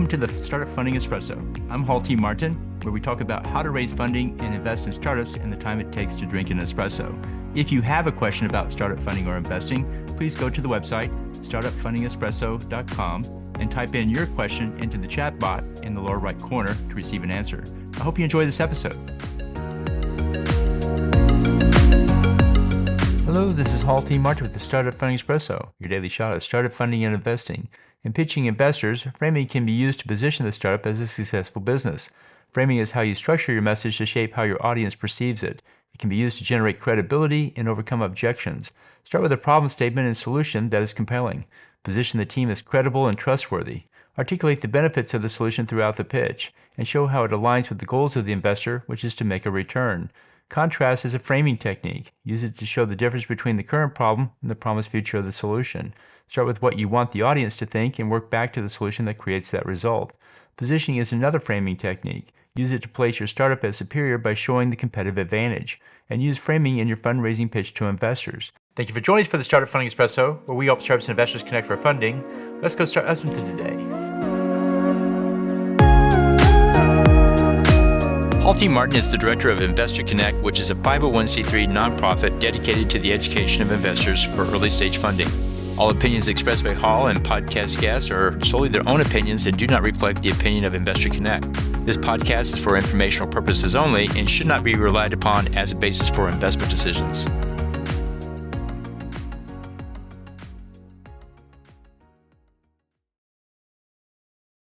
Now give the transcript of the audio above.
Welcome to the Startup Funding Espresso. I'm Hall T. Martin, where we talk about how to raise funding and invest in startups and the time it takes to drink an espresso. If you have a question about startup funding or investing, please go to the website, startupfundingespresso.com, and type in your question into the chat bot in the lower right corner to receive an answer. I hope you enjoy this episode. Hello, this is Hall T. Martin with the Startup Funding Espresso, your daily shot of startup funding and investing. In pitching investors, framing can be used to position the startup as a successful business. Framing is how you structure your message to shape how your audience perceives it. It can be used to generate credibility and overcome objections. Start with a problem statement and solution that is compelling. Position the team as credible and trustworthy. Articulate the benefits of the solution throughout the pitch, and show how it aligns with the goals of the investor, which is to make a return. Contrast is a framing technique. Use it to show the difference between the current problem and the promised future of the solution. Start with what you want the audience to think and work back to the solution that creates that result. Positioning is another framing technique. Use it to place your startup as superior by showing the competitive advantage. And use framing in your fundraising pitch to investors. Thank you for joining us for the Startup Funding Espresso, where we help startups and investors connect for funding. Let's go start listening to today. Hall T. Martin is the director of Investor Connect, which is a 501c3 nonprofit dedicated to the education of investors for early stage funding. All opinions expressed by Hall and podcast guests are solely their own opinions and do not reflect the opinion of Investor Connect. This podcast is for informational purposes only and should not be relied upon as a basis for investment decisions.